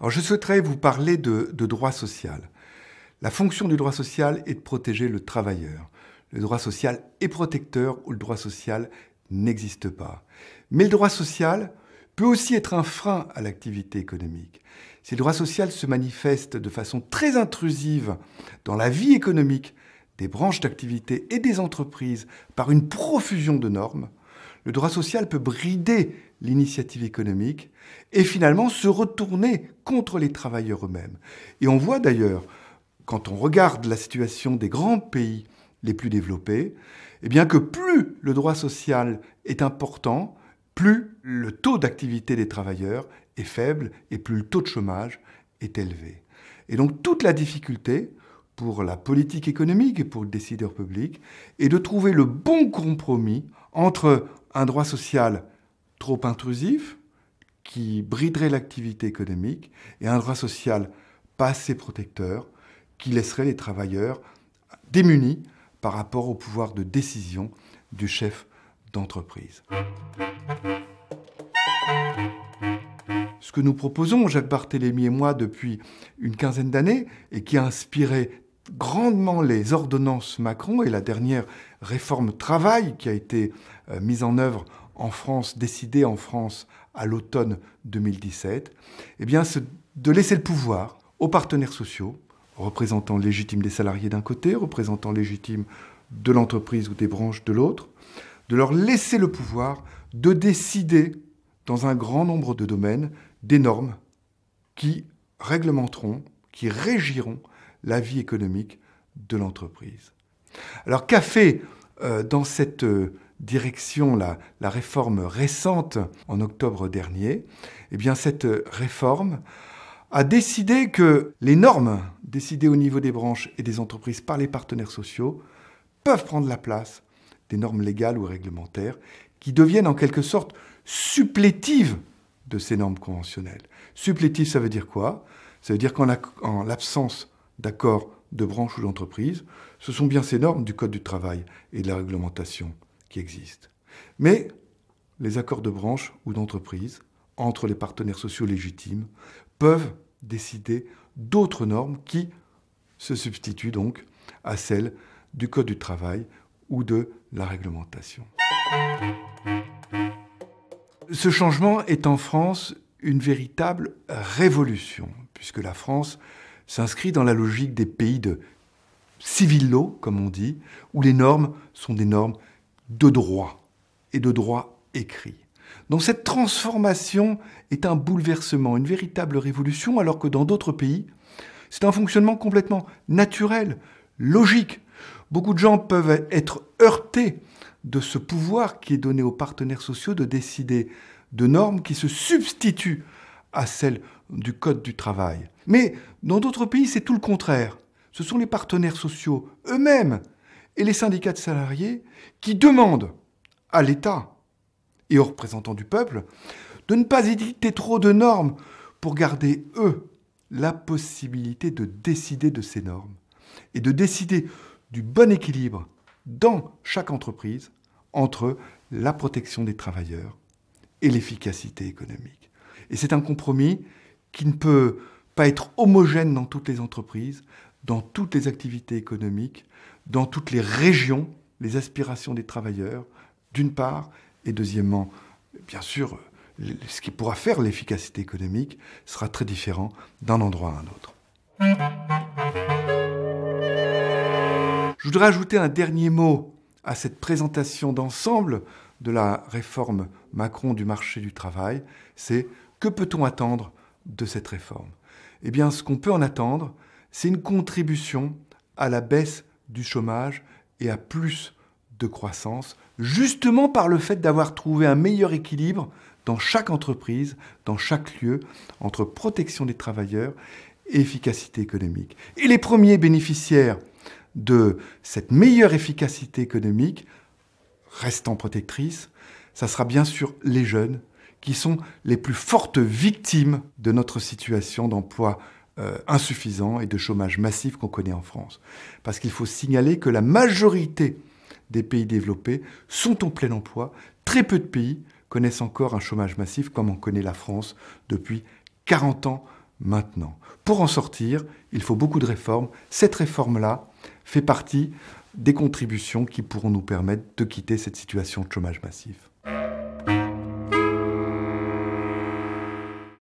Alors je souhaiterais vous parler de droit social. La fonction du droit social est de protéger le travailleur. Le droit social est protecteur ou le droit social n'existe pas. Mais le droit social peut aussi être un frein à l'activité économique. Si le droit social se manifeste de façon très intrusive dans la vie économique des branches d'activité et des entreprises par une profusion de normes, le droit social peut brider l'initiative économique et finalement se retourner contre les travailleurs eux-mêmes. Et on voit d'ailleurs, quand on regarde la situation des grands pays les plus développés, eh bien que plus le droit social est important, plus le taux d'activité des travailleurs est faible et plus le taux de chômage est élevé. Et donc toute la difficulté pour la politique économique et pour le décideur public est de trouver le bon compromis entre un droit social trop intrusif, qui briderait l'activité économique, et un droit social pas assez protecteur, qui laisserait les travailleurs démunis par rapport au pouvoir de décision du chef d'entreprise. Ce que nous proposons, Jacques Barthélemy et moi, depuis une quinzaine d'années, et qui a inspiré grandement les ordonnances Macron et la dernière réforme travail qui a été mise en œuvre en France, décidée en France à l'automne 2017, eh bien, c'est de laisser le pouvoir aux partenaires sociaux, représentants légitimes des salariés d'un côté, représentants légitimes de l'entreprise ou des branches de l'autre, de leur laisser le pouvoir de décider dans un grand nombre de domaines des normes qui réglementeront, qui régiront la vie économique de l'entreprise. Alors qu'a fait dans cette direction la réforme récente en octobre dernier? Eh bien cette réforme a décidé que les normes décidées au niveau des branches et des entreprises par les partenaires sociaux peuvent prendre la place des normes légales ou réglementaires qui deviennent en quelque sorte supplétives de ces normes conventionnelles. Supplétives, ça veut dire quoi? Ça veut dire qu'en l'absence d'accord de branche ou d'entreprise, ce sont bien ces normes du Code du travail et de la réglementation qui existent. Mais les accords de branche ou d'entreprise entre les partenaires sociaux légitimes peuvent décider d'autres normes qui se substituent donc à celles du Code du travail ou de la réglementation. Ce changement est en France une véritable révolution, puisque la France s'inscrit dans la logique des pays de civil law, comme on dit, où les normes sont des normes de droit et de droit écrit. Donc cette transformation est un bouleversement, une véritable révolution, alors que dans d'autres pays, c'est un fonctionnement complètement naturel, logique. Beaucoup de gens peuvent être heurtés de ce pouvoir qui est donné aux partenaires sociaux de décider de normes qui se substituent à celles du Code du travail. Mais dans d'autres pays, c'est tout le contraire. Ce sont les partenaires sociaux eux-mêmes et les syndicats de salariés qui demandent à l'État et aux représentants du peuple de ne pas édicter trop de normes pour garder, eux, la possibilité de décider de ces normes et de décider du bon équilibre dans chaque entreprise entre la protection des travailleurs et l'efficacité économique. Et c'est un compromis qui ne peut pas être homogène dans toutes les entreprises, dans toutes les activités économiques, dans toutes les régions, les aspirations des travailleurs, d'une part, et deuxièmement, bien sûr, ce qui pourra faire l'efficacité économique sera très différent d'un endroit à un autre. Je voudrais ajouter un dernier mot à cette présentation d'ensemble de la réforme Macron du marché du travail, c'est que peut-on attendre de cette réforme? Eh bien, ce qu'on peut en attendre, c'est une contribution à la baisse du chômage et à plus de croissance, justement par le fait d'avoir trouvé un meilleur équilibre dans chaque entreprise, dans chaque lieu, entre protection des travailleurs et efficacité économique. Et les premiers bénéficiaires de cette meilleure efficacité économique, restant protectrice, ça sera bien sûr les jeunes, qui sont les plus fortes victimes de notre situation d'emploi insuffisant et de chômage massif qu'on connaît en France. Parce qu'il faut signaler que la majorité des pays développés sont en plein emploi. Très peu de pays connaissent encore un chômage massif comme on connaît la France depuis 40 ans maintenant. Pour en sortir, il faut beaucoup de réformes. Cette réforme-là fait partie des contributions qui pourront nous permettre de quitter cette situation de chômage massif.